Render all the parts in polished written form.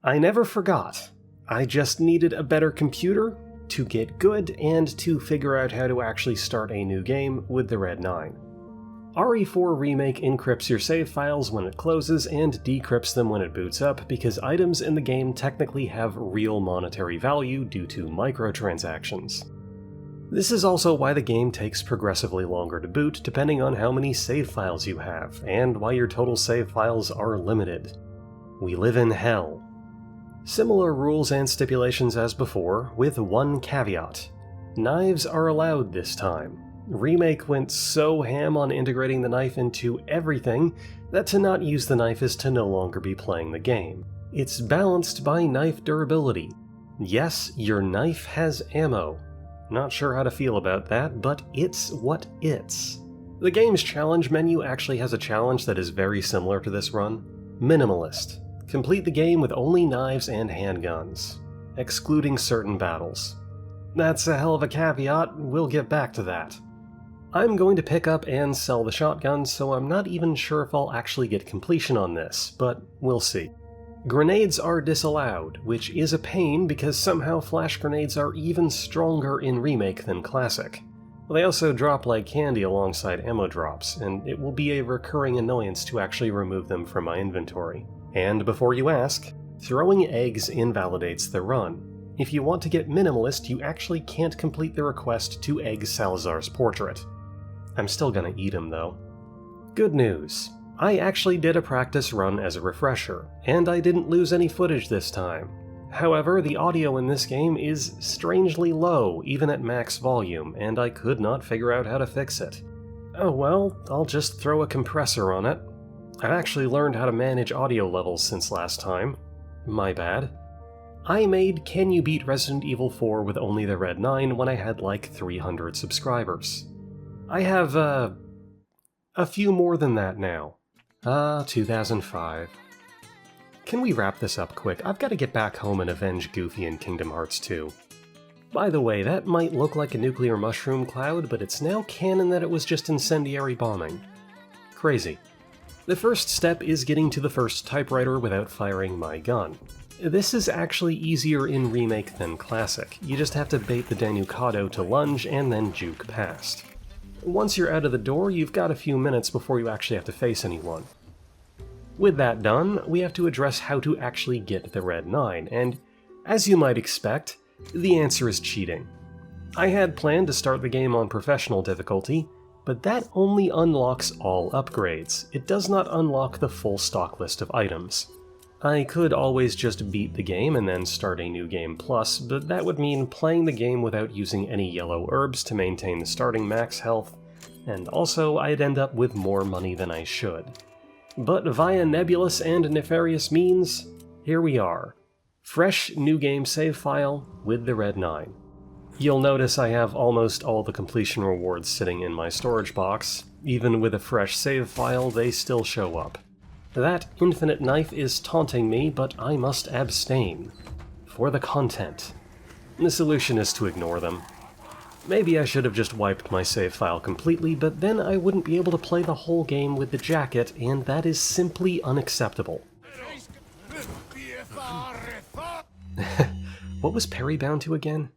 I never forgot. I just needed a better computer to get good and to figure out how to actually start a new game with the Red-9. RE4 Remake encrypts your save files when it closes and decrypts them when it boots up because items in the game technically have real monetary value due to microtransactions. This is also why the game takes progressively longer to boot depending on how many save files you have, and why your total save files are limited. We live in hell. Similar rules and stipulations as before, with one caveat. Knives are allowed this time. Remake went so ham on integrating the knife into everything that to not use the knife is to no longer be playing the game. It's balanced by knife durability. Yes, your knife has ammo. Not sure how to feel about that, but it's what it's. The game's challenge menu actually has a challenge that is very similar to this run. Minimalist. Complete the game with only knives and handguns, excluding certain battles. That's a hell of a caveat, we'll get back to that. I'm going to pick up and sell the shotgun, so I'm not even sure if I'll actually get completion on this, but we'll see. Grenades are disallowed, which is a pain because somehow flash grenades are even stronger in Remake than Classic. They also drop like candy alongside ammo drops, and it will be a recurring annoyance to actually remove them from my inventory. And before you ask, throwing eggs invalidates the run. If you want to get minimalist, you actually can't complete the request to egg Salazar's portrait. I'm still gonna eat him though. Good news. I actually did a practice run as a refresher, and I didn't lose any footage this time. However, the audio in this game is strangely low, even at max volume, and I could not figure out how to fix it. Oh well, I'll just throw a compressor on it. I've actually learned how to manage audio levels since last time. My bad. I made Can You Beat Resident Evil 4 with only the Red-9 when I had like 300 subscribers. I have, a few more than that now. 2005. Can we wrap this up quick? I've got to get back home and avenge Goofy in Kingdom Hearts 2. By the way, that might look like a nuclear mushroom cloud, but it's now canon that it was just incendiary bombing. Crazy. The first step is getting to the first typewriter without firing my gun. This is actually easier in Remake than Classic. You just have to bait the Danukado to lunge and then juke past. Once you're out of the door, you've got a few minutes before you actually have to face anyone. With that done, we have to address how to actually get the Red-9, and as you might expect, the answer is cheating. I had planned to start the game on professional difficulty, but that only unlocks all upgrades. It does not unlock the full stock list of items. I could always just beat the game and then start a new game plus, but that would mean playing the game without using any yellow herbs to maintain the starting max health, and also I'd end up with more money than I should. But via nebulous and nefarious means, here we are. Fresh new game save file with the Red-9. You'll notice I have almost all the completion rewards sitting in my storage box. Even with a fresh save file, they still show up. That infinite knife is taunting me, but I must abstain. For the content. The solution is to ignore them. Maybe I should have just wiped my save file completely, but then I wouldn't be able to play the whole game with the jacket, and that is simply unacceptable. What was Perry bound to again?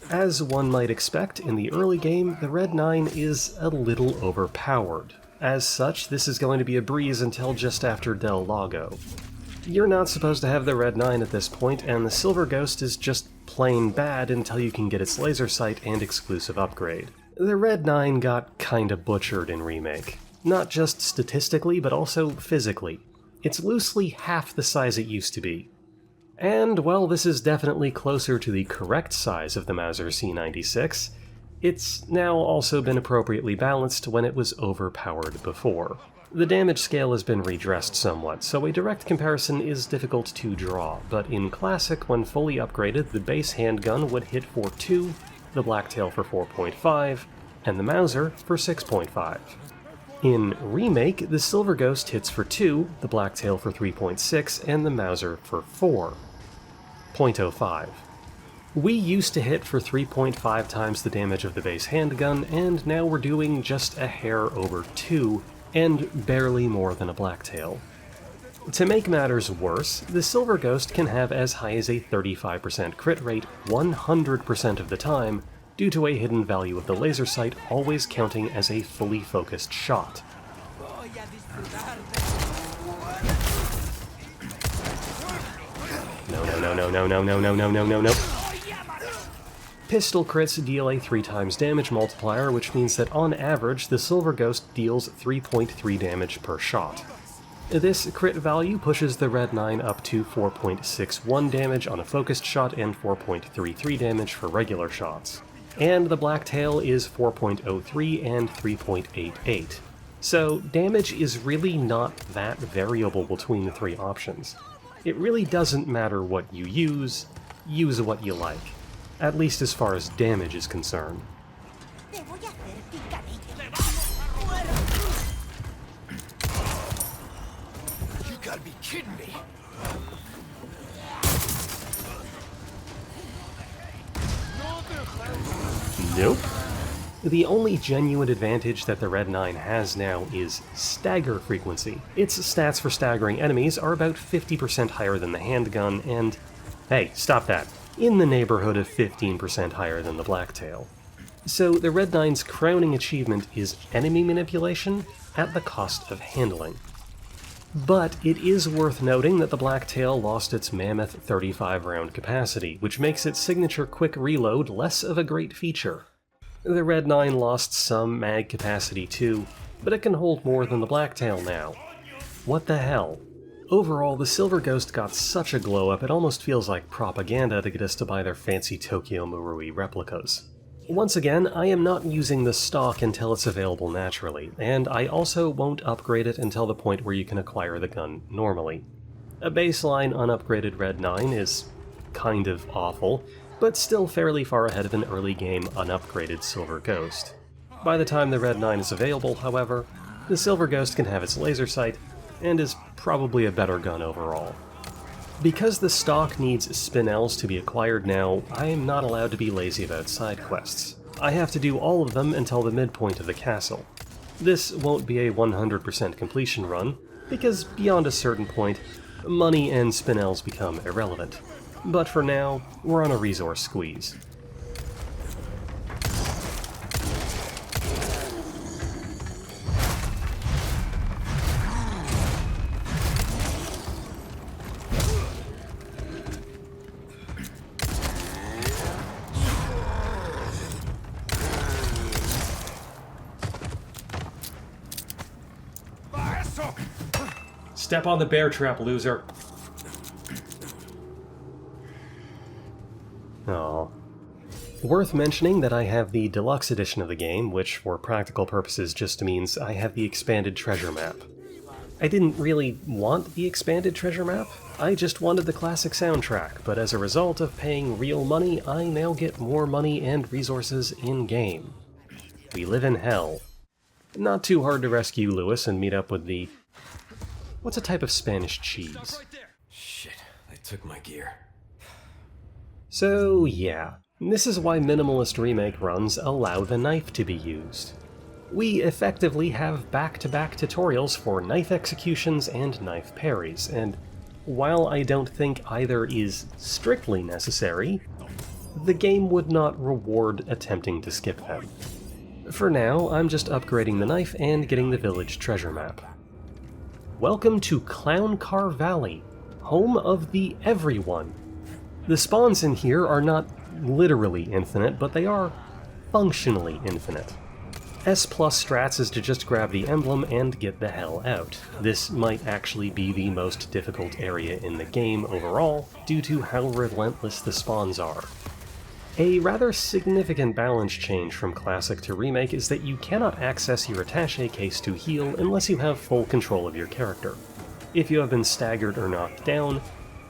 As one might expect, in the early game, the Red-9 is a little overpowered. As such, this is going to be a breeze until just after Del Lago. You're not supposed to have the Red-9 at this point, and the Silver Ghost is just plain bad until you can get its laser sight and exclusive upgrade. The Red-9 got kinda butchered in Remake. Not just statistically, but also physically. It's loosely half the size it used to be. And, well, this is definitely closer to the correct size of the Mauser C96. It's now also been appropriately balanced when it was overpowered before. The damage scale has been redressed somewhat, so a direct comparison is difficult to draw, but in Classic, when fully upgraded, the base handgun would hit for 2, the Blacktail for 4.5, and the Mauser for 6.5. In Remake, the Silver Ghost hits for 2, the Blacktail for 3.6, and the Mauser for 4.05. We used to hit for 3.5 times the damage of the base handgun, and now we're doing just a hair over 2, and barely more than a Blacktail. To make matters worse, the Silver Ghost can have as high as a 35% crit rate 100% of the time, due to a hidden value of the laser sight always counting as a fully focused shot. No. Pistol crits deal a 3 times damage multiplier, which means that on average the Silver Ghost deals 3.3 damage per shot. This crit value pushes the Red-9 up to 4.61 damage on a focused shot and 4.33 damage for regular shots. And the Blacktail is 4.03 and 3.88. So damage is really not that variable between the three options. It really doesn't matter what you use what you like. At least as far as damage is concerned. You gotta be kidding me! Nope. The only genuine advantage that the Red-9 has now is stagger frequency. Its stats for staggering enemies are about 50% higher than the handgun, and... hey, stop that. In the neighborhood of 15% higher than the Blacktail. So the Red-9's crowning achievement is enemy manipulation at the cost of handling. But it is worth noting that the Blacktail lost its mammoth 35-round capacity, which makes its signature quick reload less of a great feature. The Red-9 lost some mag capacity too, but it can hold more than the Blacktail now. What the hell? Overall, the Silver Ghost got such a glow-up it almost feels like propaganda to get us to buy their fancy Tokyo Marui replicas. Once again, I am not using the stock until it's available naturally, and I also won't upgrade it until the point where you can acquire the gun normally. A baseline unupgraded Red-9 is kind of awful, but still fairly far ahead of an early game unupgraded Silver Ghost. By the time the Red-9 is available, however, the Silver Ghost can have its laser sight, and is probably a better gun overall. Because the stock needs spinels to be acquired now, I am not allowed to be lazy about side quests. I have to do all of them until the midpoint of the castle. This won't be a 100% completion run, because beyond a certain point, money and spinels become irrelevant. But for now, we're on a resource squeeze. Step on the bear trap, loser. Aww. Worth mentioning that I have the deluxe edition of the game, which for practical purposes just means I have the expanded treasure map. I didn't really want the expanded treasure map, I just wanted the classic soundtrack, but as a result of paying real money, I now get more money and resources in-game. We live in hell. Not too hard to rescue Lewis and meet up with the... what's a type of Spanish cheese? Shit, they took my gear. So yeah, this is why minimalist remake runs allow the knife to be used. We effectively have back-to-back tutorials for knife executions and knife parries, and while I don't think either is strictly necessary, the game would not reward attempting to skip them. For now, I'm just upgrading the knife and getting the village treasure map. Welcome to Clowncar Valley, home of the everyone. The spawns in here are not literally infinite, but they are functionally infinite. S+ strats is to just grab the emblem and get the hell out. This might actually be the most difficult area in the game overall, due to how relentless the spawns are. A rather significant balance change from Classic to Remake is that you cannot access your attaché case to heal unless you have full control of your character. If you have been staggered or knocked down,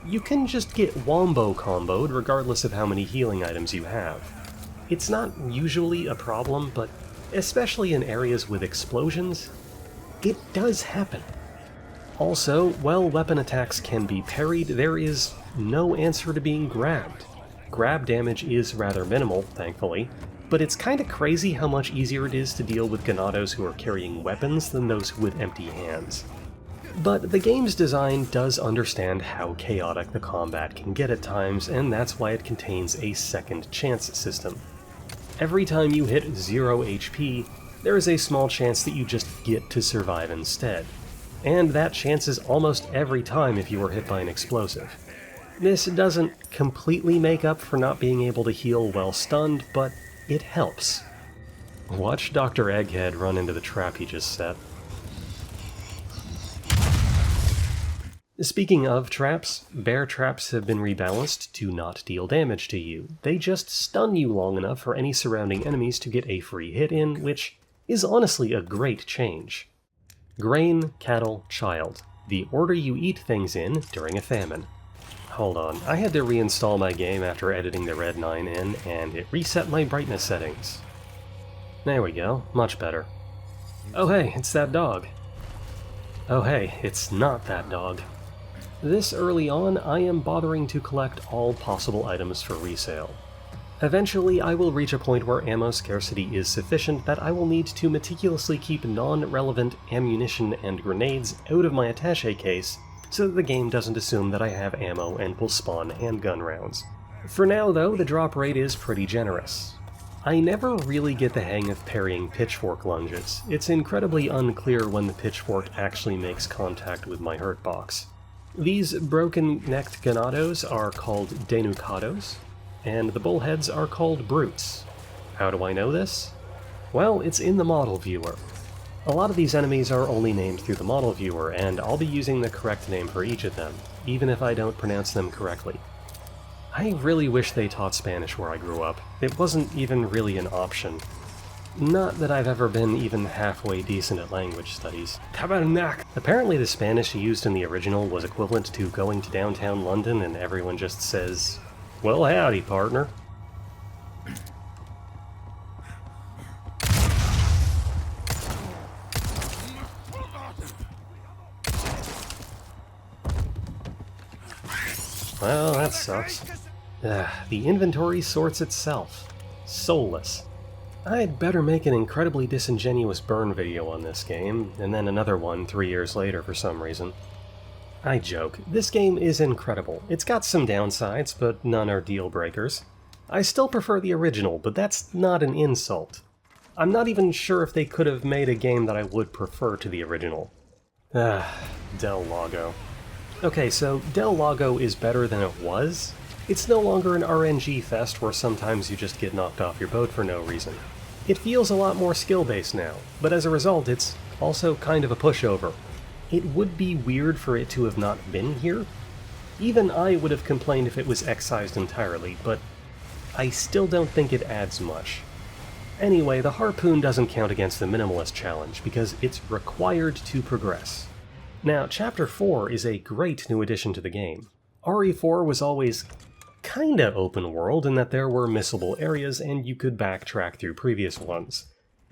you can just get wombo comboed regardless of how many healing items you have. It's not usually a problem, but especially in areas with explosions, it does happen. Also, while weapon attacks can be parried, there is no answer to being grabbed. Grab damage is rather minimal, thankfully, but it's kinda crazy how much easier it is to deal with Ganados who are carrying weapons than those with empty hands. But the game's design does understand how chaotic the combat can get at times, and that's why it contains a second chance system. Every time you hit 0 HP, there is a small chance that you just get to survive instead. And that chance is almost every time if you are hit by an explosive. This doesn't completely make up for not being able to heal while stunned, but it helps. Watch Dr. Egghead run into the trap he just set. Speaking of traps, bear traps have been rebalanced to not deal damage to you. They just stun you long enough for any surrounding enemies to get a free hit in, which is honestly a great change. Grain, cattle, child. The order you eat things in during a famine. Hold on, I had to reinstall my game after editing the Red-9 in, and it reset my brightness settings. There we go, much better. Oh hey, it's that dog. Oh hey, it's not that dog. This early on, I am bothering to collect all possible items for resale. Eventually, I will reach a point where ammo scarcity is sufficient that I will need to meticulously keep non-relevant ammunition and grenades out of my attaché case so that the game doesn't assume that I have ammo and will spawn handgun rounds. For now, though, the drop rate is pretty generous. I never really get the hang of parrying pitchfork lunges. It's incredibly unclear when the pitchfork actually makes contact with my hurt box. These broken-necked Ganados are called Denucados, and the bullheads are called Brutes. How do I know this? Well, it's in the model viewer. A lot of these enemies are only named through the model viewer, and I'll be using the correct name for each of them, even if I don't pronounce them correctly. I really wish they taught Spanish where I grew up. It wasn't even really an option. Not that I've ever been even halfway decent at language studies. Tabernac! Apparently the Spanish used in the original was equivalent to going to downtown London and everyone just says, "Well, howdy, partner." Well, that sucks. The inventory sorts itself. Soulless. I'd better make an incredibly disingenuous burn video on this game, and then another one 3 years later for some reason. I joke. This game is incredible. It's got some downsides, but none are deal breakers. I still prefer the original, but that's not an insult. I'm not even sure if they could have made a game that I would prefer to the original. Del Lago. Okay, so Del Lago is better than it was. It's no longer an RNG fest where sometimes you just get knocked off your boat for no reason. It feels a lot more skill-based now, but as a result it's also kind of a pushover. It would be weird for it to have not been here. Even I would have complained if it was excised entirely, but I still don't think it adds much. Anyway, the harpoon doesn't count against the minimalist challenge because it's required to progress. Now, Chapter 4 is a great new addition to the game. RE4 was always kinda open world in that there were missable areas and you could backtrack through previous ones.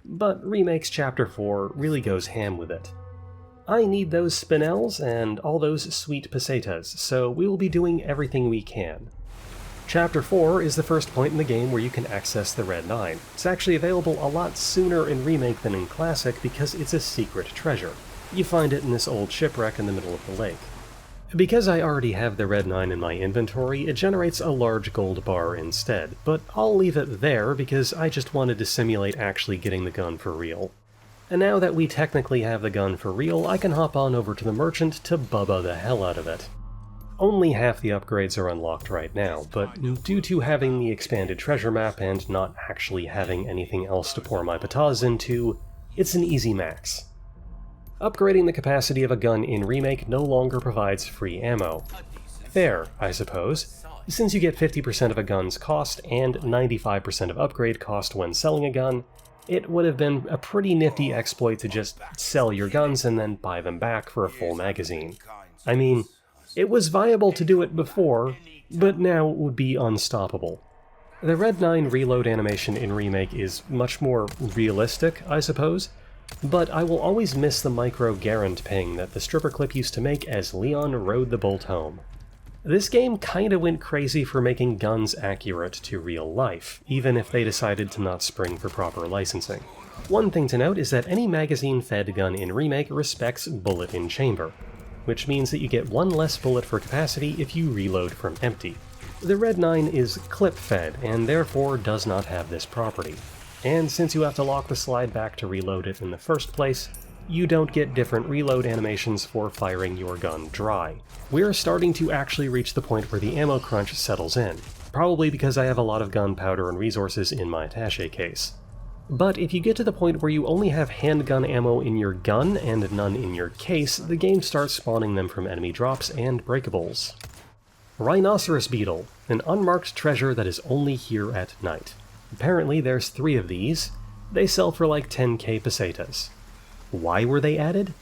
But Remake's Chapter 4 really goes ham with it. I need those spinels and all those sweet pesetas, so we will be doing everything we can. Chapter 4 is the first point in the game where you can access the Red-9. It's actually available a lot sooner in Remake than in Classic because it's a secret treasure. You find it in this old shipwreck in the middle of the lake. Because I already have the Red-9 in my inventory, it generates a large gold bar instead, but I'll leave it there because I just wanted to simulate actually getting the gun for real. And now that we technically have the gun for real, I can hop on over to the merchant to bubba the hell out of it. Only half the upgrades are unlocked right now, but due to having the expanded treasure map and not actually having anything else to pour my pataz into, it's an easy max. Upgrading the capacity of a gun in Remake no longer provides free ammo. Fair, I suppose, since you get 50% of a gun's cost and 95% of upgrade cost when selling a gun. It would have been a pretty nifty exploit to just sell your guns and then buy them back for a full magazine. I mean, it was viable to do it before, but now it would be unstoppable. The Red-9 reload animation in Remake is much more realistic, I suppose, but I will always miss the micro Garand ping that the stripper clip used to make as Leon rode the bolt home. This game kinda went crazy for making guns accurate to real life, even if they decided to not spring for proper licensing. One thing to note is that any magazine-fed gun in Remake respects bullet in chamber. which means that you get one less bullet for capacity if you reload from empty. The Red-9 is clip-fed, and therefore does not have this property. And since you have to lock the slide back to reload it in the first place, you don't get different reload animations for firing your gun dry. We're starting to actually reach the point where the ammo crunch settles in, probably because I have a lot of gunpowder and resources in my attaché case. But if you get to the point where you only have handgun ammo in your gun and none in your case, the game starts spawning them from enemy drops and breakables. Rhinoceros Beetle, an unmarked treasure that is only here at night. Apparently there's 3 of these. They sell for like 10k pesetas. Why were they added?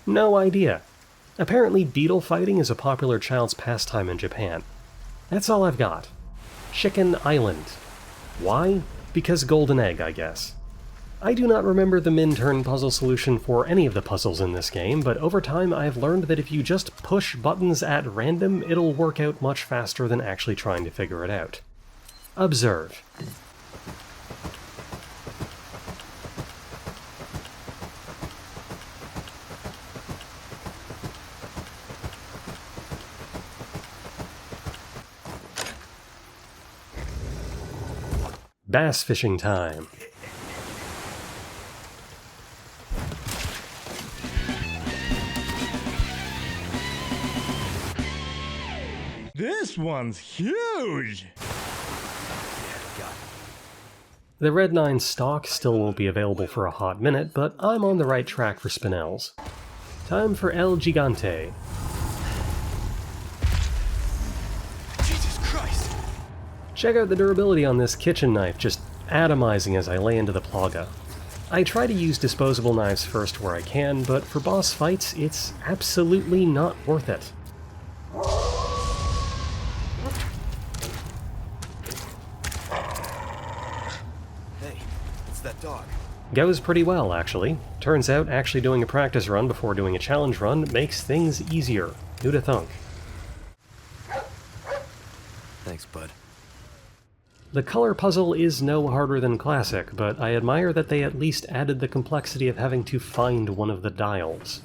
No idea. Apparently beetle fighting is a popular child's pastime in Japan. That's all I've got. Chicken Island. Why? Because golden egg, I guess. I do not remember the min-turn puzzle solution for any of the puzzles in this game, but over time I've learned that if you just push buttons at random, it'll work out much faster than actually trying to figure it out. Observe. Bass fishing time. This one's huge! The Red-9 stock still won't be available for a hot minute, but I'm on the right track for spinels. Time for El Gigante. Jesus Christ! Check out the durability on this kitchen knife, just atomizing as I lay into the plaga. I try to use disposable knives first where I can, but for boss fights, it's absolutely not worth it. Hey, it's that dog. Goes pretty well, actually. Turns out actually doing a practice run before doing a challenge run makes things easier. Who'da thunk? Thanks, bud. The color puzzle is no harder than Classic, but I admire that they at least added the complexity of having to find one of the dials.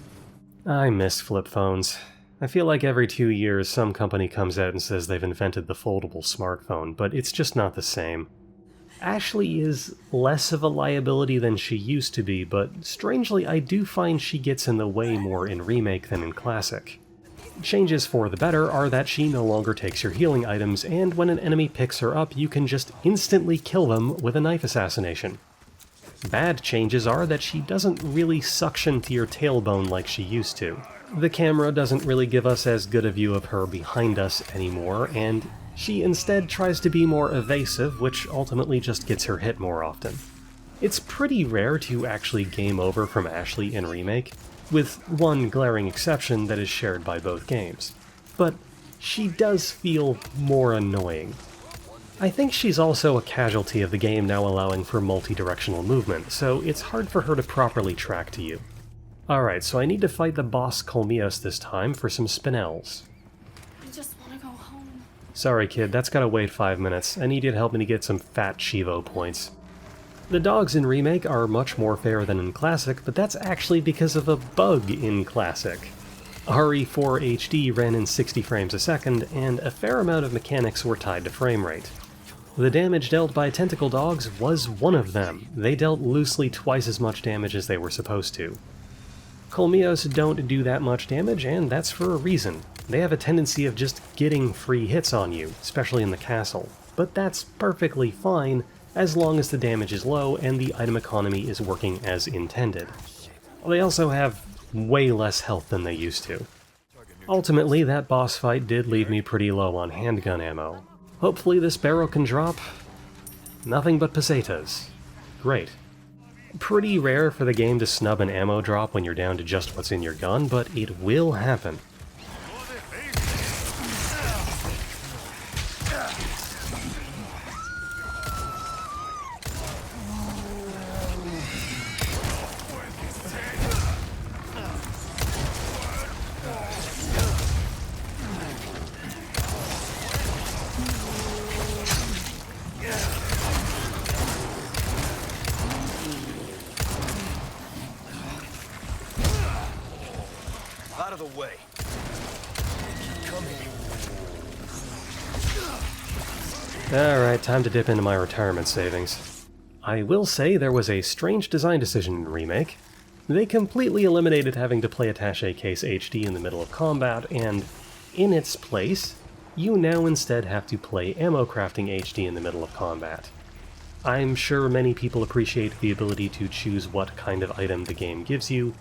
I miss flip phones. I feel like every 2 years some company comes out and says they've invented the foldable smartphone, but it's just not the same. Ashley is less of a liability than she used to be, but strangely I do find she gets in the way more in Remake than in Classic. Changes for the better are that she no longer takes your healing items, and when an enemy picks her up you can just instantly kill them with a knife assassination. Bad changes are that she doesn't really suction to your tailbone like she used to. The camera doesn't really give us as good a view of her behind us anymore, and she instead tries to be more evasive, which ultimately just gets her hit more often. It's pretty rare to actually game over from Ashley in Remake, with one glaring exception that is shared by both games. But she does feel more annoying. I think she's also a casualty of the game now allowing for multi-directional movement, so it's hard for her to properly track to you. Alright, so I need to fight the boss Colmios this time for some spinels. I just want to go home. Sorry kid, that's gotta wait 5 minutes. I need you to help me to get some fat Chivo points. The dogs in Remake are much more fair than in Classic, but that's actually because of a bug in Classic. RE4 HD ran in 60 frames a second, and a fair amount of mechanics were tied to frame rate. The damage dealt by tentacle dogs was one of them. They dealt loosely twice as much damage as they were supposed to. Colmios don't do that much damage, and that's for a reason. They have a tendency of just getting free hits on you, especially in the castle. But that's perfectly fine, as long as the damage is low and the item economy is working as intended. They also have way less health than they used to. Ultimately, that boss fight did leave me pretty low on handgun ammo. Hopefully this barrel can drop nothing but pesetas. Great. Pretty rare for the game to snub an ammo drop when you're down to just what's in your gun, but it will happen. Out of the way. Alright, time to dip into my retirement savings. I will say there was a strange design decision in Remake. They completely eliminated having to play Attaché Case HD in the middle of combat, and in its place, you now instead have to play Ammo Crafting HD in the middle of combat. I'm sure many people appreciate the ability to choose what kind of item the game gives you,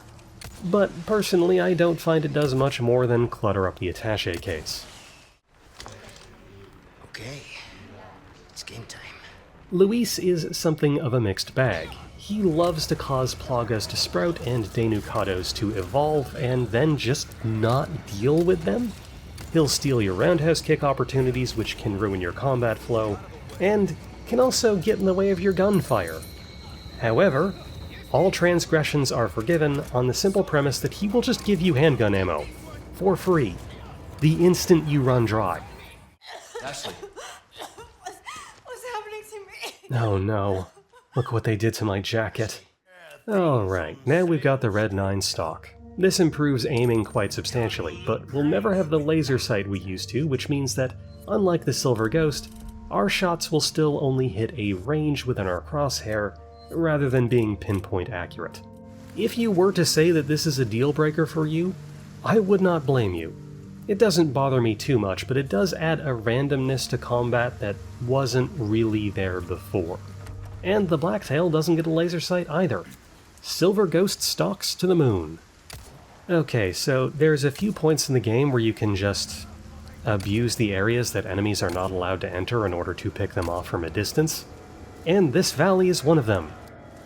but personally I don't find it does much more than clutter up the attaché case. Okay, it's game time. Luis is something of a mixed bag. He loves to cause Plagas to sprout and Denucados to evolve and then just not deal with them. He'll steal your roundhouse kick opportunities, which can ruin your combat flow, and can also get in the way of your gunfire. However, all transgressions are forgiven on the simple premise that he will just give you handgun ammo, for free, the instant you run dry. Ashley. What's happening to me? Oh no, look what they did to my jacket. Alright, now we've got the Red-9 stock. This improves aiming quite substantially, but we'll never have the laser sight we used to, which means that, unlike the Silver Ghost, our shots will still only hit a range within our crosshair, rather than being pinpoint accurate. If you were to say that this is a deal breaker for you, I would not blame you. It doesn't bother me too much, but it does add a randomness to combat that wasn't really there before. And the Blacktail doesn't get a laser sight either. Silver Ghost stalks to the moon. Okay, so there's a few points in the game where you can just abuse the areas that enemies are not allowed to enter in order to pick them off from a distance, and this valley is one of them.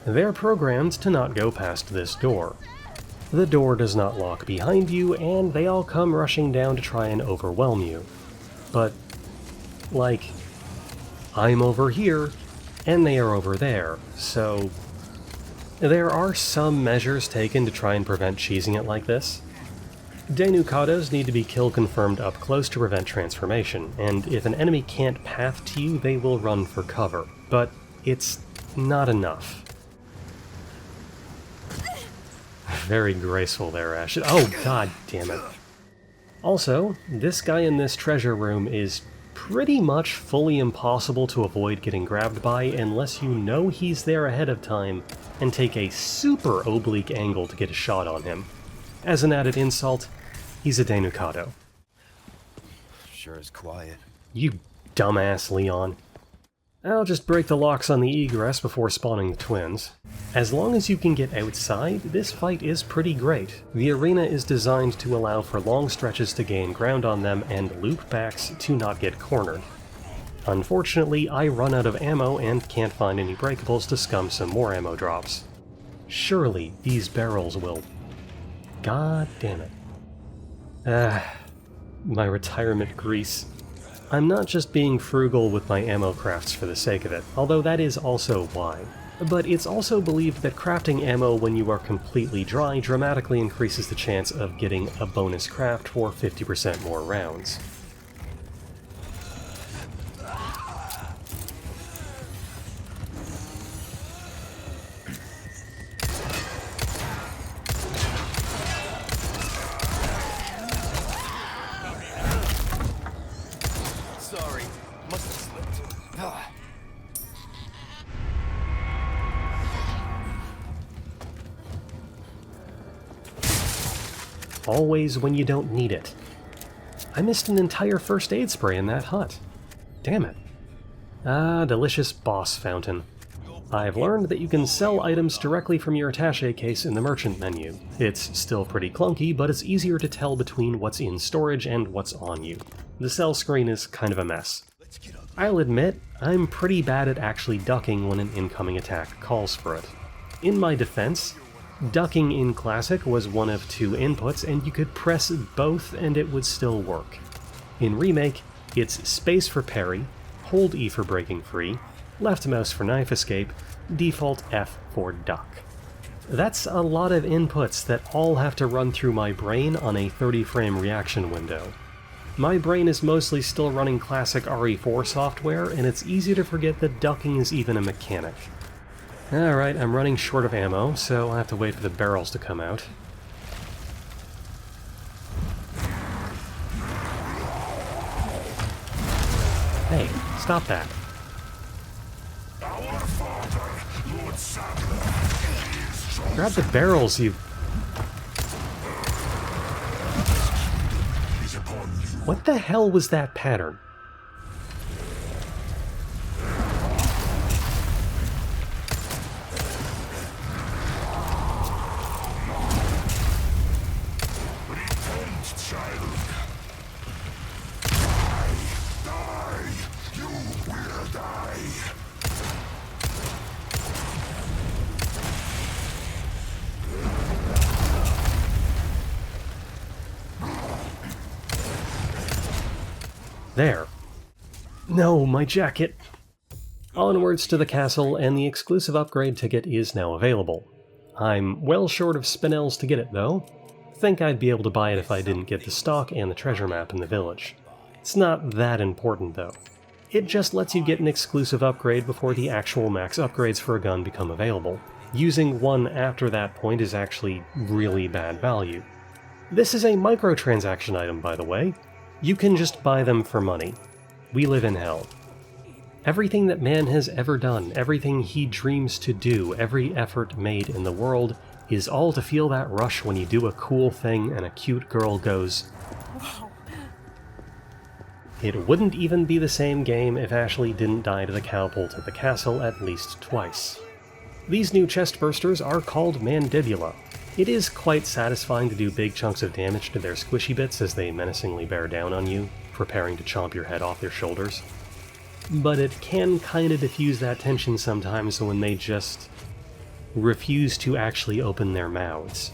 They're programmed to not go past this door. The door does not lock behind you, and they all come rushing down to try and overwhelm you. But, like, I'm over here, and they are over there, so there are some measures taken to try and prevent cheesing it like this. Denucados need to be kill confirmed up close to prevent transformation, and if an enemy can't path to you, they will run for cover, but it's not enough. Very graceful there, Ash. Oh, god damn it. Also, this guy in this treasure room is pretty much fully impossible to avoid getting grabbed by unless you know he's there ahead of time and take a super oblique angle to get a shot on him. As an added insult, he's a Denucado. Sure is quiet. You dumbass, Leon. I'll just break the locks on the egress before spawning the twins. As long as you can get outside, this fight is pretty great. The arena is designed to allow for long stretches to gain ground on them and loopbacks to not get cornered. Unfortunately, I run out of ammo and can't find any breakables to scum some more ammo drops. Surely these barrels will... God damn it. My retirement grease. I'm not just being frugal with my ammo crafts for the sake of it, although that is also why. But it's also believed that crafting ammo when you are completely dry dramatically increases the chance of getting a bonus craft for 50% more rounds. Sorry, must have slipped. Ah. Always when you don't need it. I missed an entire first aid spray in that hut. Damn it. Ah, delicious boss fountain. I've learned that you can sell items directly from your attaché case in the merchant menu. It's still pretty clunky, but it's easier to tell between what's in storage and what's on you. The sell screen is kind of a mess. I'll admit, I'm pretty bad at actually ducking when an incoming attack calls for it. In my defense, ducking in Classic was one of two inputs, and you could press both and it would still work. In Remake, it's space for parry, hold E for breaking free, left mouse for knife escape, default F for duck. That's a lot of inputs that all have to run through my brain on a 30-frame reaction window. My brain is mostly still running classic RE4 software, and it's easy to forget that ducking is even a mechanic. Alright, I'm running short of ammo, so I'll have to wait for the barrels to come out. Hey, stop that. Grab the barrels, you... What the hell was that pattern? There. No, my jacket! Onwards to the castle, and the exclusive upgrade ticket is now available. I'm well short of spinels to get it, though. Think I'd be able to buy it if I didn't get the stock and the treasure map in the village. It's not that important, though. It just lets you get an exclusive upgrade before the actual max upgrades for a gun become available. Using one after that point is actually really bad value. This is a microtransaction item, by the way. You can just buy them for money. We live in hell. Everything that man has ever done, everything he dreams to do, every effort made in the world, is all to feel that rush when you do a cool thing and a cute girl goes, "Wow." It wouldn't even be the same game if Ashley didn't die to the cowbolt at the castle at least twice. These new chest bursters are called Mandibula. It is quite satisfying to do big chunks of damage to their squishy bits as they menacingly bear down on you, preparing to chomp your head off their shoulders. But it can kinda diffuse that tension sometimes when they just refuse to actually open their mouths.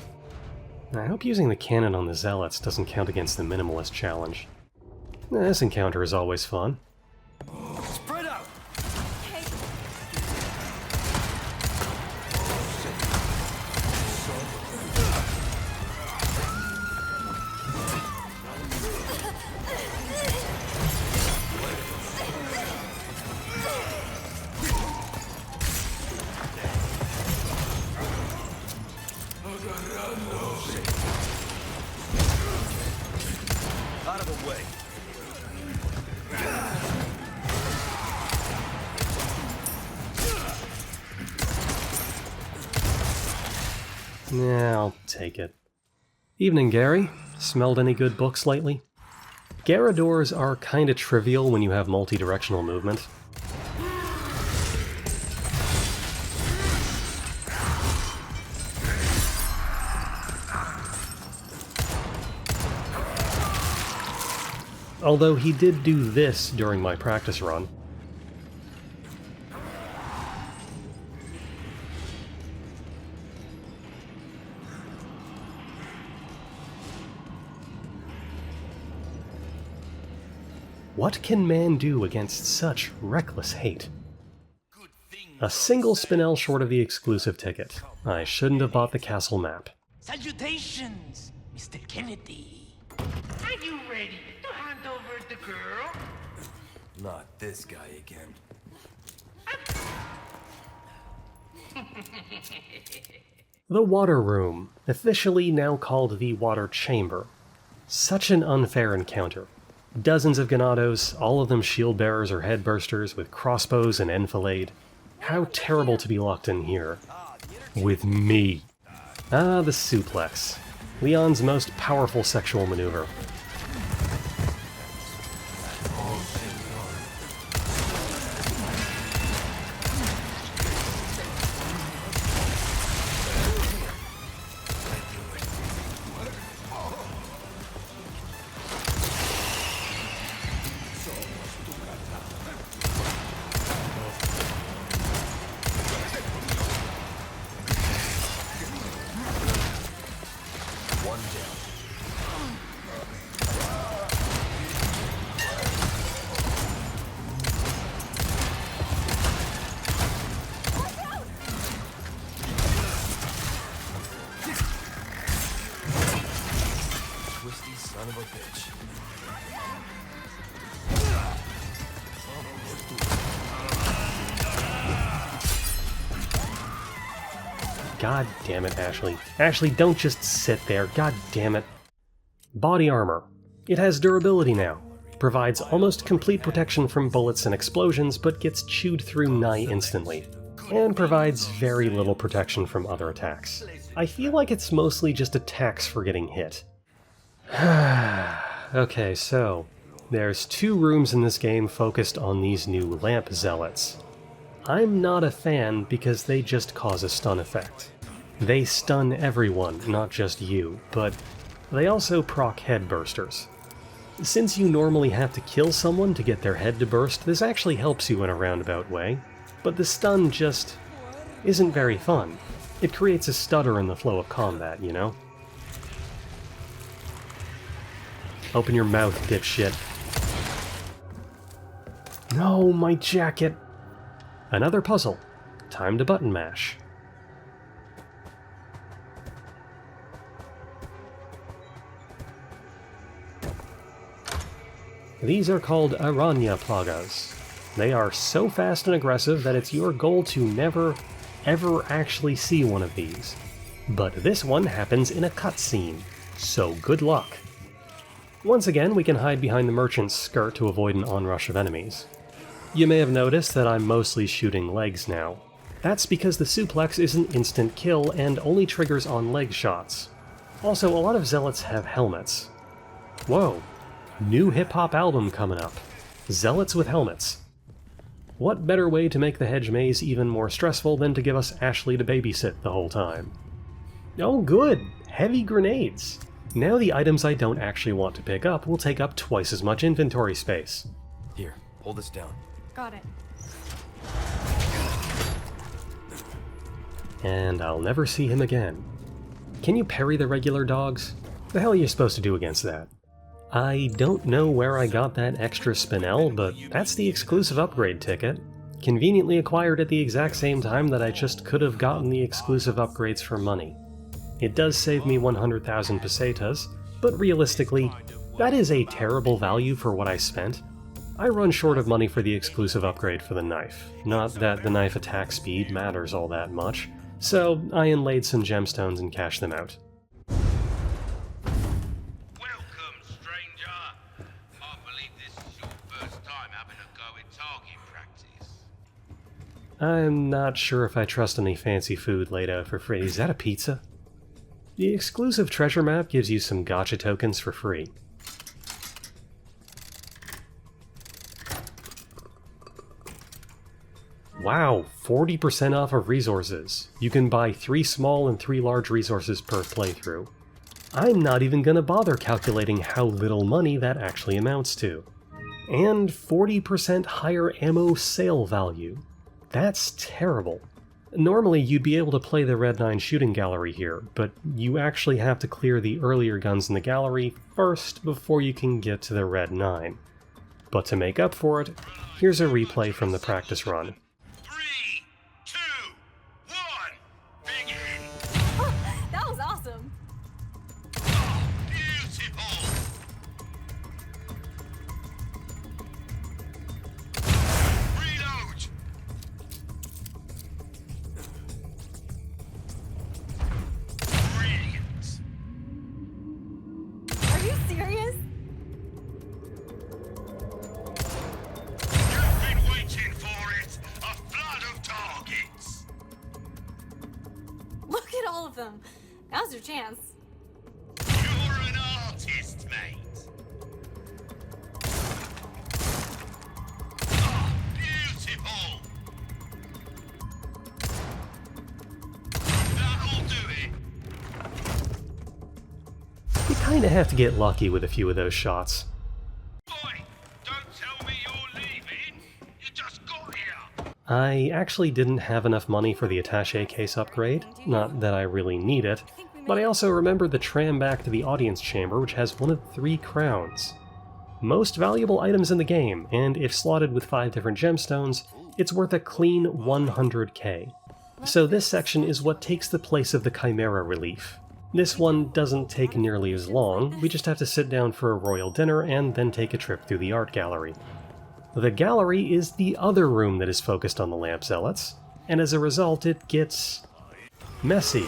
I hope using the cannon on the Zealots doesn't count against the minimalist challenge. This encounter is always fun. Spread out! Out of the way. Yeah, I'll take it. Evening, Gary. Smelled any good books lately? Garadors are kinda trivial when you have multi-directional movement. Although he did do this during my practice run. What can man do against such reckless hate? A single spinel short of the exclusive ticket. I shouldn't have bought the castle map. Salutations, Mr. Kennedy. Are you ready to hand over the girl? Not this guy again. The Water Room, officially now called the Water Chamber. Such an unfair encounter. Dozens of Ganados, all of them shield bearers or headbursters with crossbows and enfilade. How terrible to be locked in here. With me. Ah, the suplex. Leon's most powerful sexual maneuver. Son of a bitch. God damn it, Ashley. Ashley, don't just sit there. God damn it. Body armor. It has durability now. provides almost complete protection from bullets and explosions but gets chewed through nigh instantly, and provides very little protection from other attacks. I feel like it's mostly just attacks for getting hit. Okay, so there's 2 rooms in this game focused on these new lamp zealots. I'm not a fan because they just cause a stun effect. They stun everyone, not just you, but they also proc head bursters. Since you normally have to kill someone to get their head to burst, this actually helps you in a roundabout way, but the stun just isn't very fun. It creates a stutter in the flow of combat, you know? Open your mouth, dipshit. No, my jacket! Another puzzle. Time to button mash. These are called Aranya plagas. They are so fast and aggressive that it's your goal to never, ever actually see one of these. But this one happens in a cutscene, so good luck. Once again, we can hide behind the merchant's skirt to avoid an onrush of enemies. You may have noticed that I'm mostly shooting legs now. That's because the suplex is an instant kill and only triggers on leg shots. Also, a lot of zealots have helmets. Whoa, new hip-hop album coming up. Zealots with helmets. What better way to make the hedge maze even more stressful than to give us Ashley to babysit the whole time? Oh good, heavy grenades. Now the items I don't actually want to pick up will take up twice as much inventory space. Here, hold this down. Got it. And I'll never see him again. Can you parry the regular dogs? The hell are you supposed to do against that? I don't know where I got that extra spinel, but that's the exclusive upgrade ticket. Conveniently acquired at the exact same time that I just could have gotten the exclusive upgrades for money. It does save me 100,000 pesetas, but realistically, that is a terrible value for what I spent. I run short of money for the exclusive upgrade for the knife. Not that the knife attack speed matters all that much, so I inlaid some gemstones and cashed them out. Welcome, stranger. I believe this is your first time having a go at target practice. I'm not sure if I trust any fancy food laid out for free. Is that a pizza? The exclusive treasure map gives you some gacha tokens for free. Wow, 40% off of resources. You can buy 3 small and 3 large resources per playthrough. I'm not even gonna bother calculating how little money that actually amounts to. And 40% higher ammo sale value. That's terrible. Normally you'd be able to play the Red-9 shooting gallery here, but you actually have to clear the earlier guns in the gallery first before you can get to the Red-9. But to make up for it, here's a replay from the practice run. 3, 2, 1, begin! Oh, that was awesome. Oh, beautiful! Reload! Brilliant! Are you serious? You've been waiting for it! A flood of targets! Look at all of them. Now's your chance. You're an artist, mate! Oh, beautiful! That'll do it! You kinda have to get lucky with a few of those shots. Boy, don't tell me you're leaving! You just got here! I actually didn't have enough money for the attaché case upgrade, not that I really need it, but I also remembered the tram back to the audience chamber, which has one of 3 crowns. Most valuable items in the game, and if slotted with 5 different gemstones, it's worth a clean 100k. So this section is what takes the place of the Chimera relief. This one doesn't take nearly as long, we just have to sit down for a royal dinner and then take a trip through the art gallery. The gallery is the other room that is focused on the lamp zealots, and as a result it gets messy.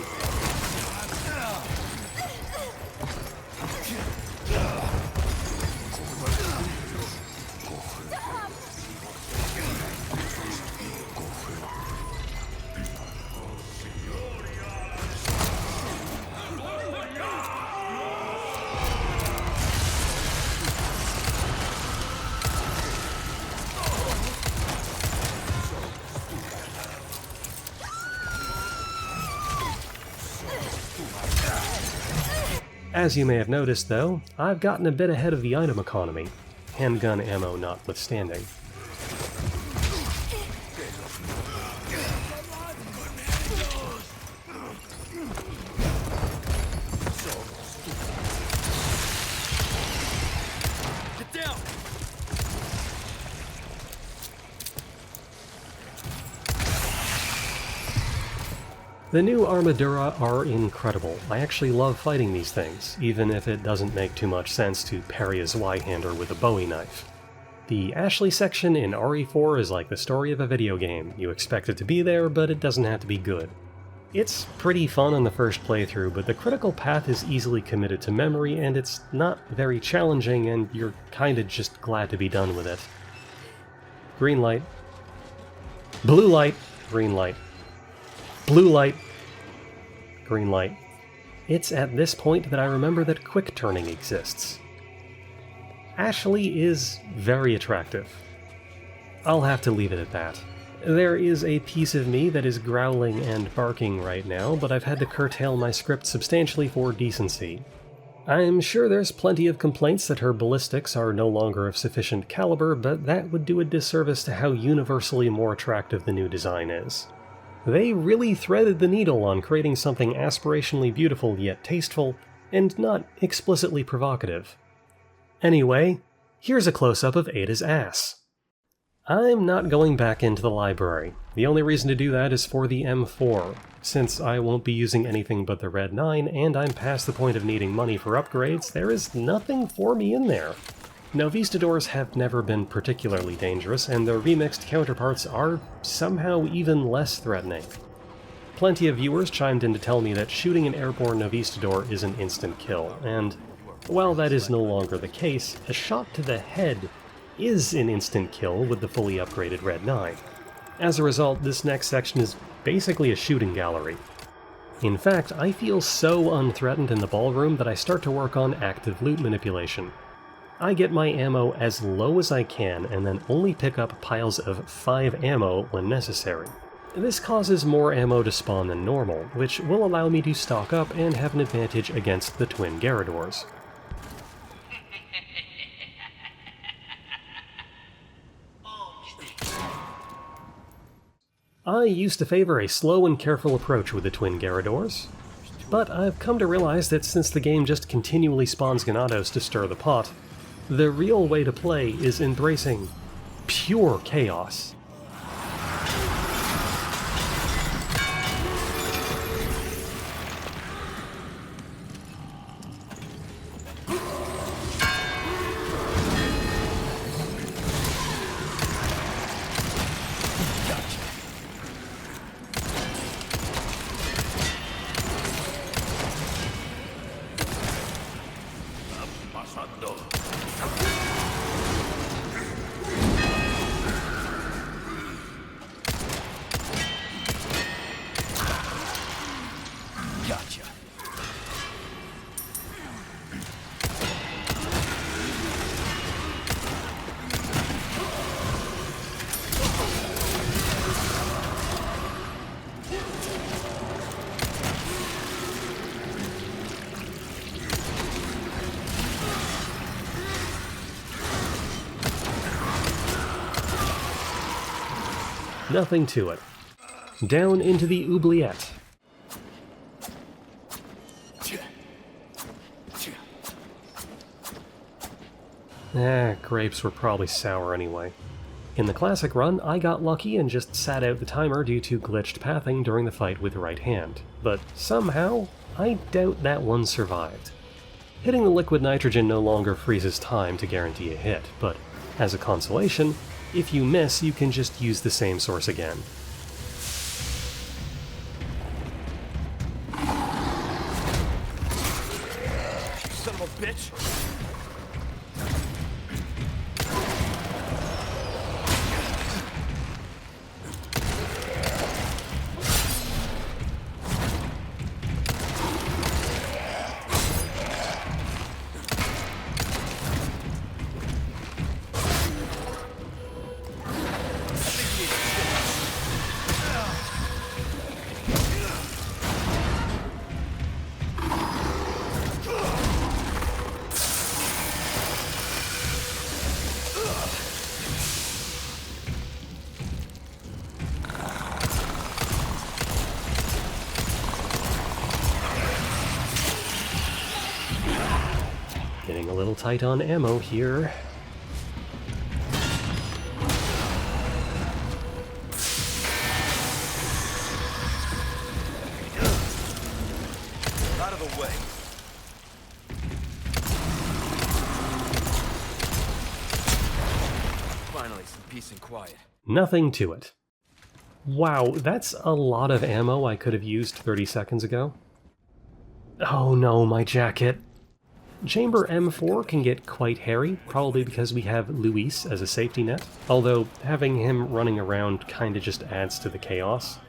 As you may have noticed though, I've gotten a bit ahead of the item economy, handgun ammo notwithstanding. The new Armadura are incredible. I actually love fighting these things, even if it doesn't make too much sense to parry a Zweihander with a Bowie knife. The Ashley section in RE4 is like the story of a video game. You expect it to be there, but it doesn't have to be good. It's pretty fun on the first playthrough, but the critical path is easily committed to memory, and it's not very challenging, and you're kinda just glad to be done with it. Green light. Blue light. Green light. Blue light. Green light. It's at this point that I remember that quick turning exists. Ashley is very attractive. I'll have to leave it at that. There is a piece of me that is growling and barking right now, but I've had to curtail my script substantially for decency. I'm sure there's plenty of complaints that her ballistics are no longer of sufficient caliber, but that would do a disservice to how universally more attractive the new design is. They really threaded the needle on creating something aspirationally beautiful yet tasteful, and not explicitly provocative. Anyway, here's a close-up of Ada's ass. I'm not going back into the library. The only reason to do that is for the M4, since I won't be using anything but the Red-9 and I'm past the point of needing money for upgrades. There is nothing for me in there. Novistadors have never been particularly dangerous, and their remixed counterparts are somehow even less threatening. Plenty of viewers chimed in to tell me that shooting an airborne Novistador is an instant kill, and while that is no longer the case, a shot to the head is an instant kill with the fully upgraded Red-9. As a result, this next section is basically a shooting gallery. In fact, I feel so unthreatened in the ballroom that I start to work on active loot manipulation. I get my ammo as low as I can and then only pick up piles of 5 ammo when necessary. This causes more ammo to spawn than normal, which will allow me to stock up and have an advantage against the twin Garadors. I used to favor a slow and careful approach with the twin Garadors, but I've come to realize that since the game just continually spawns Ganados to stir the pot, the real way to play is embracing pure chaos. Nothing to it. Down into the oubliette. Grapes were probably sour anyway. In the classic run, I got lucky and just sat out the timer due to glitched pathing during the fight with right hand, but somehow, I doubt that one survived. Hitting the liquid nitrogen no longer freezes time to guarantee a hit, but as a consolation, if you miss, you can just use the same source again. Son of a bitch! tight on ammo here. Out of the way. Finally, some peace and quiet. Nothing to it. Wow, that's a lot of ammo I could have used 30 seconds ago. Oh no, my jacket. Chamber M4 can get quite hairy, probably because we have Luis as a safety net, although having him running around kinda just adds to the chaos.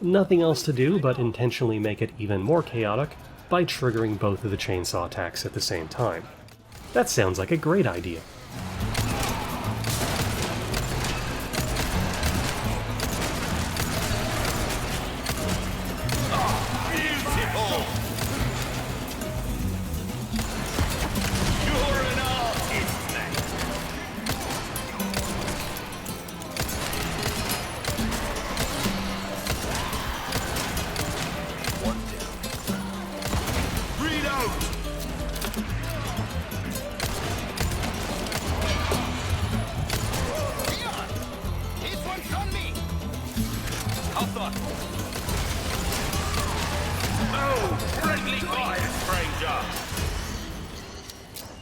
Nothing else to do but intentionally make it even more chaotic by triggering both of the chainsaw attacks at the same time. That sounds like a great idea.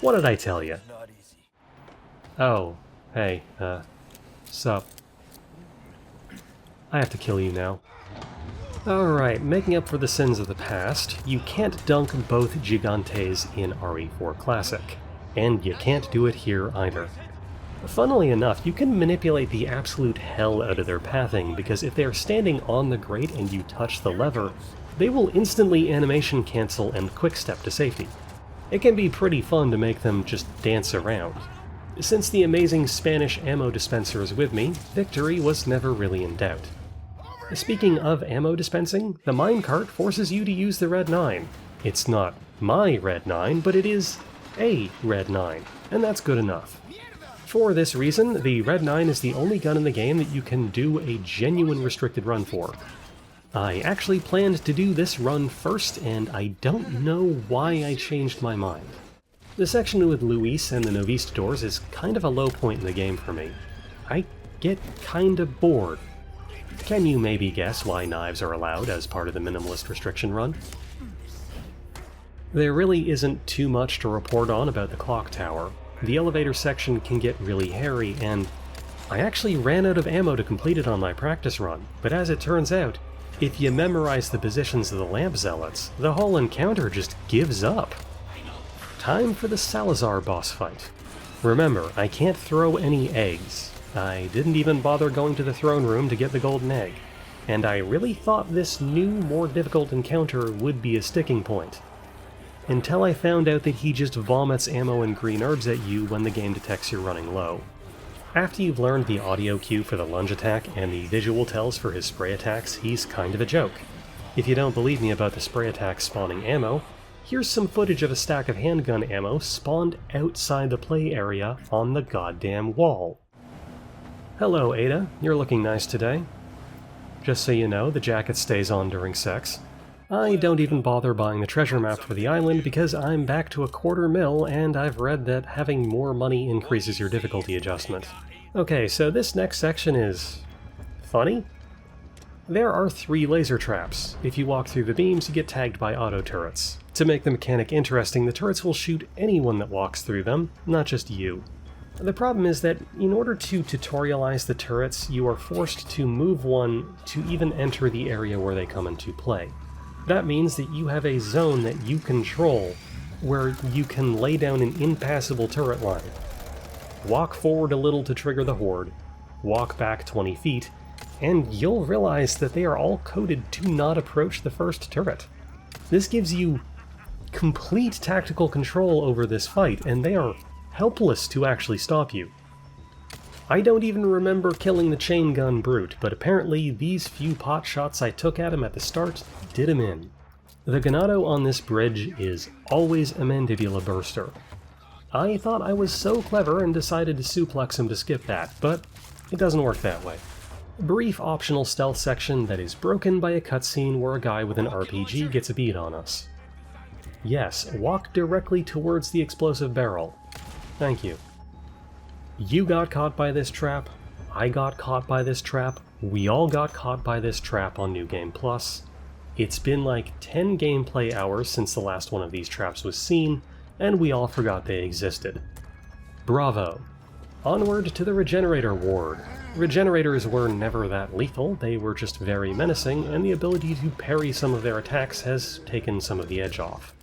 What did I tell you? Not easy. Oh, hey, sup. I have to kill you now. Alright, making up for the sins of the past, you can't dunk both Gigantes in RE4 Classic. And you can't do it here either. Funnily enough, you can manipulate the absolute hell out of their pathing, because if they are standing on the grate and you touch the lever, they will instantly animation cancel and quick-step to safety. It can be pretty fun to make them just dance around. Since the amazing Spanish ammo dispenser is with me, victory was never really in doubt. Speaking of ammo dispensing, the minecart forces you to use the Red-9. It's not my Red-9, but it is a Red-9, and that's good enough. For this reason, the Red-9 is the only gun in the game that you can do a genuine restricted run for. I actually planned to do this run first, and I don't know why I changed my mind. The section with Luis and the Novistadors is kind of a low point in the game for me. I get kinda bored. Can you maybe guess why knives are allowed as part of the minimalist restriction run? There really isn't too much to report on about the clock tower. The elevator section can get really hairy, and I actually ran out of ammo to complete it on my practice run, but as it turns out, if you memorize the positions of the lamp zealots, the whole encounter just gives up. Time for the Salazar boss fight. Remember, I can't throw any eggs. I didn't even bother going to the throne room to get the golden egg, and I really thought this new, more difficult encounter would be a sticking point. Until I found out that he just vomits ammo and green herbs at you when the game detects you're running low. After you've learned the audio cue for the lunge attack and the visual tells for his spray attacks, he's kind of a joke. If you don't believe me about the spray attacks spawning ammo, here's some footage of a stack of handgun ammo spawned outside the play area on the goddamn wall. Hello Ada, you're looking nice today. Just so you know, the jacket stays on during sex. I don't even bother buying the treasure map for the island because I'm back to a $250,000 and I've read that having more money increases your difficulty adjustment. Okay, so this next section is funny? There are 3 laser traps. If you walk through the beams, you get tagged by auto turrets. To make the mechanic interesting, the turrets will shoot anyone that walks through them, not just you. The problem is that in order to tutorialize the turrets, you are forced to move one to even enter the area where they come into play. That means that you have a zone that you control, where you can lay down an impassable turret line. Walk forward a little to trigger the horde, walk back 20 feet, and you'll realize that they are all coded to not approach the first turret. This gives you complete tactical control over this fight, and they are helpless to actually stop you. I don't even remember killing the chain gun brute, but apparently these few pot shots I took at him at the start did him in. The Ganado on this bridge is always a Mandibula burster. I thought I was so clever and decided to suplex him to skip that, but it doesn't work that way. Brief optional stealth section that is broken by a cutscene where a guy with an RPG gets a bead on us. Yes, walk directly towards the explosive barrel. Thank you. You got caught by this trap, I got caught by this trap, we all got caught by this trap on New Game Plus. It's been like 10 gameplay hours since the last one of these traps was seen, and we all forgot they existed. Bravo! Onward to the Regenerator Ward. Regenerators were never that lethal, they were just very menacing, and the ability to parry some of their attacks has taken some of the edge off.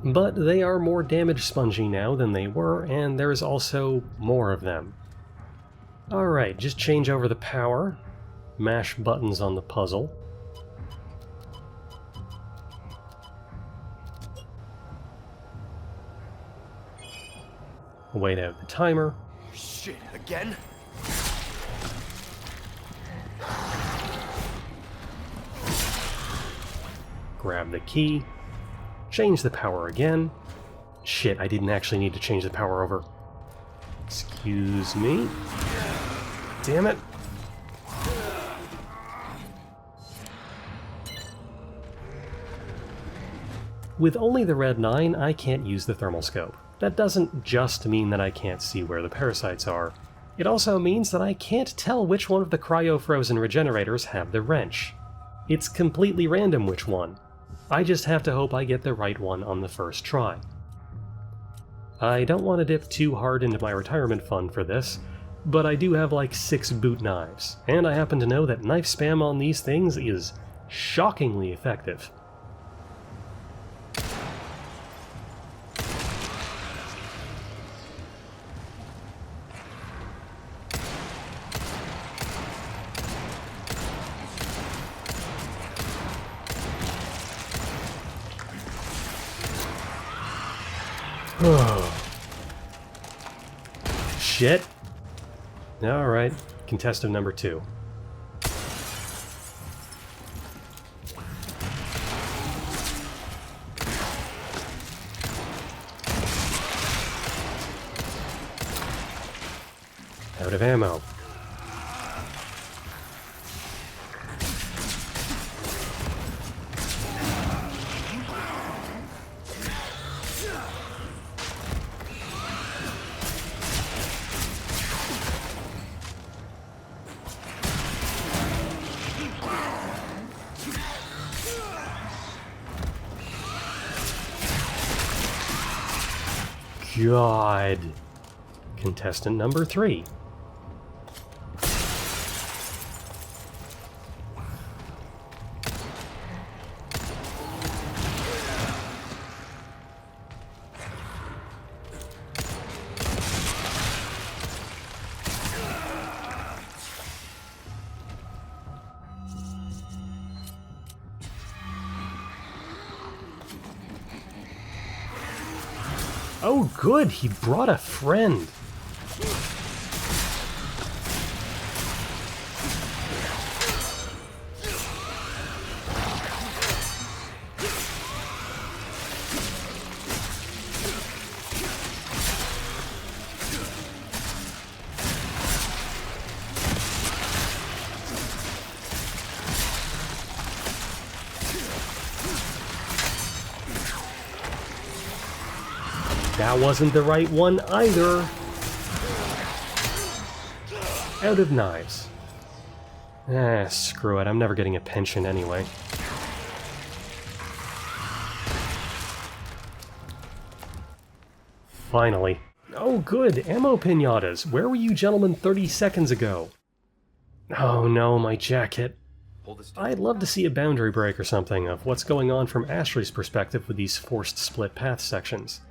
But they are more damage spongy now than they were, and there's also more of them. Alright, just change over the power, mash buttons on the puzzle. Wait out the timer. Shit, again? Grab the key. Change the power again. Shit, I didn't actually need to change the power over. Excuse me. Damn it. With only the Red-9, I can't use the thermal scope. That doesn't just mean that I can't see where the parasites are. It also means that I can't tell which one of the cryo-frozen regenerators have the wrench. It's completely random which one. I just have to hope I get the right one on the first try. I don't want to dip too hard into my retirement fund for this, but I do have like 6 boot knives, and I happen to know that knife spam on these things is shockingly effective. Shit. Alright, contestant number 2. Out of ammo. God. Contestant number 3. Oh good, he brought a friend. That wasn't the right one either. Out of knives. Ah, screw it, I'm never getting a pension anyway. Finally. Oh good, ammo pinatas. Where were you gentlemen 30 seconds ago? Oh no, my jacket. I'd love to see a boundary break or something of what's going on from Ashley's perspective with these forced split path sections.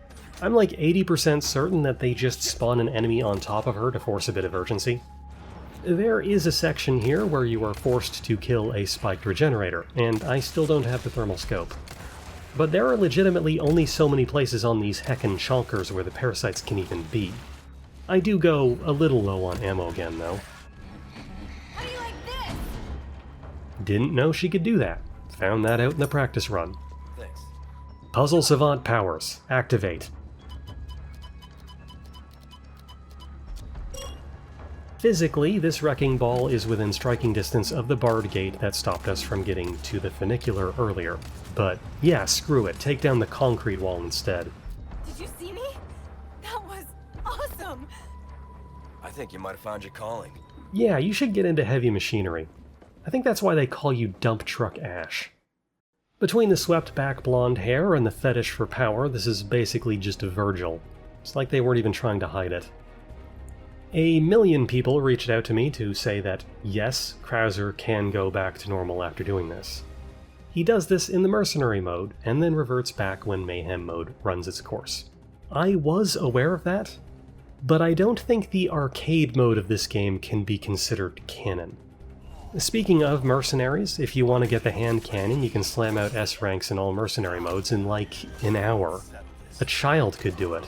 I'm like 80% certain that they just spawn an enemy on top of her to force a bit of urgency. There is a section here where you are forced to kill a spiked regenerator, and I still don't have the thermal scope. But there are legitimately only so many places on these heckin' chonkers where the parasites can even be. I do go a little low on ammo again, though. How do you like this? Didn't know she could do that. Found that out in the practice run. Thanks. Puzzle Savant powers. Activate. Physically, this wrecking ball is within striking distance of the barred gate that stopped us from getting to the funicular earlier. But yeah, screw it, take down the concrete wall instead. Did you see me? That was awesome. think you might have found your calling. Yeah, you should get into heavy machinery. I think that's why they call you Dump Truck Ash. Between the swept-back blonde hair and the fetish for power, this is basically just Virgil. It's like they weren't even trying to hide it. A million people reached out to me to say that, yes, Krauser can go back to normal after doing this. He does this in the mercenary mode, and then reverts back when mayhem mode runs its course. I was aware of that, but I don't think the arcade mode of this game can be considered canon. Speaking of mercenaries, if you want to get the hand cannon, you can slam out S ranks in all mercenary modes in like an hour. A child could do it.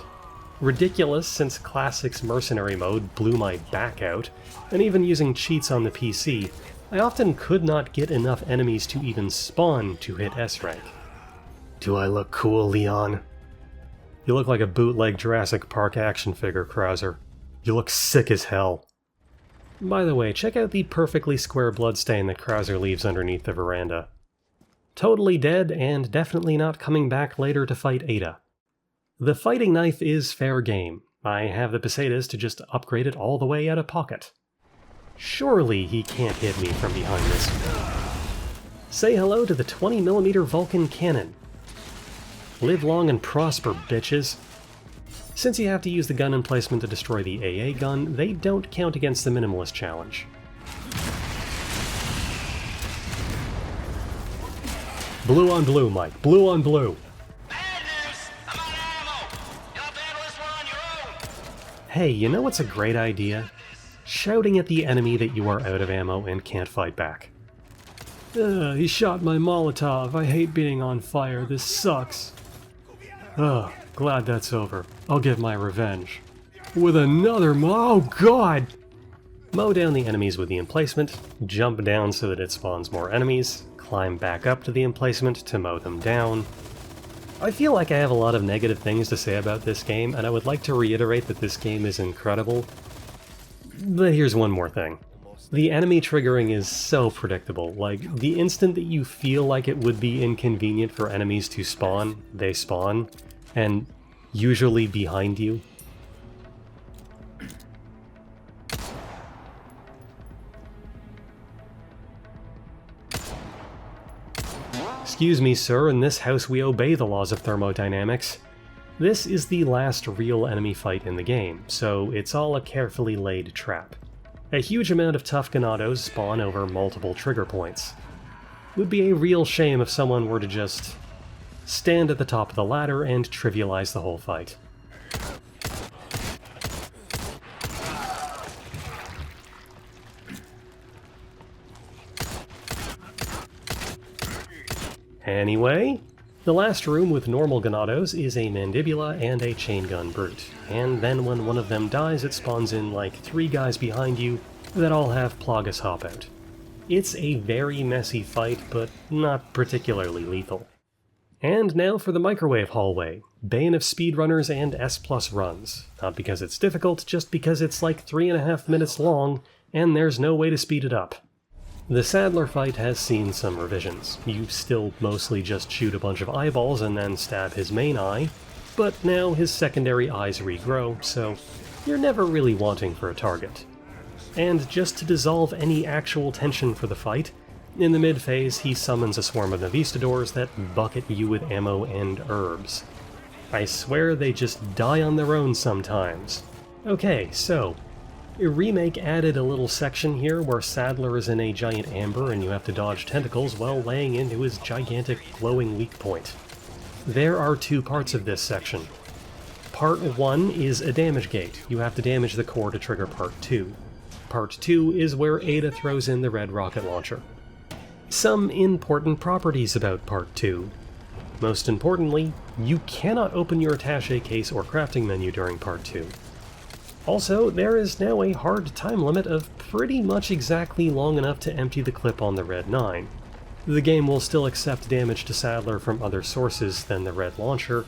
Ridiculous, since Classic's mercenary mode blew my back out, and even using cheats on the PC, I often could not get enough enemies to even spawn to hit S rank. Do I look cool, Leon? You look like a bootleg Jurassic Park action figure, Krauser. You look sick as hell. By the way, check out the perfectly square bloodstain that Krauser leaves underneath the veranda. Totally dead, and definitely not coming back later to fight Ada. The fighting knife is fair game. I have the pesetas to just upgrade it all the way out of pocket. Surely he can't hit me from behind this. Say hello to the 20mm Vulcan cannon. Live long and prosper, bitches. Since you have to use the gun emplacement to destroy the AA gun, they don't count against the minimalist challenge. Blue on blue, Mike. Blue on blue. Bad news! I'm out of ammo! You'll have to handle this one on your own! Hey, you know what's a great idea? Shouting at the enemy that you are out of ammo and can't fight back. He shot my Molotov. I hate being on fire. This sucks. Ugh, glad that's over. I'll get my revenge. With another oh god! Mow down the enemies with the emplacement, jump down so that it spawns more enemies, climb back up to the emplacement to mow them down. I feel like I have a lot of negative things to say about this game, and I would like to reiterate that this game is incredible. But here's one more thing. The enemy triggering is so predictable. Like, the instant that you feel like it would be inconvenient for enemies to spawn, they spawn, and usually behind you. Excuse me, sir, in this house we obey the laws of thermodynamics. This is the last real enemy fight in the game, so it's all a carefully laid trap. A huge amount of tough Ganados spawn over multiple trigger points. It would be a real shame if someone were to just stand at the top of the ladder and trivialize the whole fight. Anyway, the last room with normal Ganados is a Mandibula and a Chain Gun Brute, and then when one of them dies it spawns in like 3 guys behind you that all have Plagas Hop Out. It's a very messy fight, but not particularly lethal. And now for the microwave hallway, bane of speedrunners and S+ runs. Not because it's difficult, just because it's like 3.5 minutes long, and there's no way to speed it up. The Sadler fight has seen some revisions. You still mostly just shoot a bunch of eyeballs and then stab his main eye, but now his secondary eyes regrow, so you're never really wanting for a target. And just to dissolve any actual tension for the fight, in the mid-phase he summons a swarm of Novistadors that bucket you with ammo and herbs. I swear they just die on their own sometimes. Okay, so Remake added a little section here where Sadler is in a giant amber and you have to dodge tentacles while laying into his gigantic glowing weak point. There are 2 parts of this section. Part 1 is a damage gate. You have to damage the core to trigger Part 2. Part 2 is where Ada throws in the red rocket launcher. Some important properties about Part 2. Most importantly, you cannot open your attaché case or crafting menu during Part 2. Also, there is now a hard time limit of pretty much exactly long enough to empty the clip on the Red-9. The game will still accept damage to Sadler from other sources than the red launcher,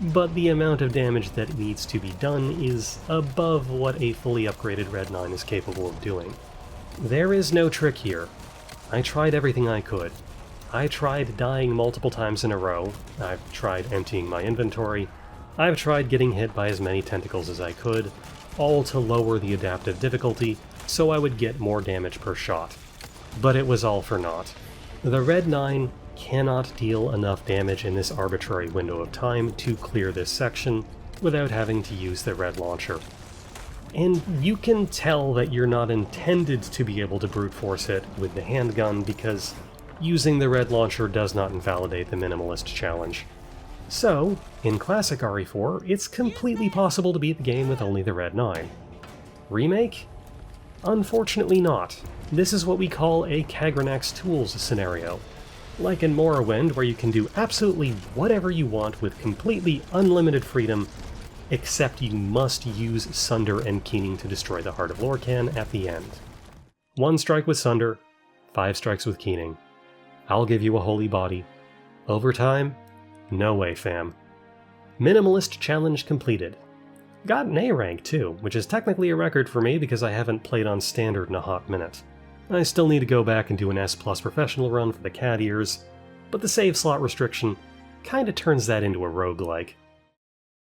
but the amount of damage that needs to be done is above what a fully upgraded Red-9 is capable of doing. There is no trick here. I tried everything I could. I tried dying multiple times in a row, I've tried emptying my inventory, I've tried getting hit by as many tentacles as I could, all to lower the adaptive difficulty so I would get more damage per shot. But it was all for naught. The Red-9 cannot deal enough damage in this arbitrary window of time to clear this section without having to use the red launcher. And you can tell that you're not intended to be able to brute force it with the handgun because using the red launcher does not invalidate the minimalist challenge. So, in classic RE4, it's completely possible to beat the game with only the Red-9. Remake? Unfortunately not. This is what we call a Kagrenax Tools scenario. Like in Morrowind, where you can do absolutely whatever you want with completely unlimited freedom, except you must use Sunder and Keening to destroy the Heart of Lorkhan at the end. 1 strike with Sunder, 5 strikes with Keening. I'll give you a holy body. Overtime? No way, fam. Minimalist challenge completed. Got an A rank too, which is technically a record for me because I haven't played on standard in a hot minute. I still need to go back and do an S+ professional run for the cat ears, but the save slot restriction kinda turns that into a roguelike.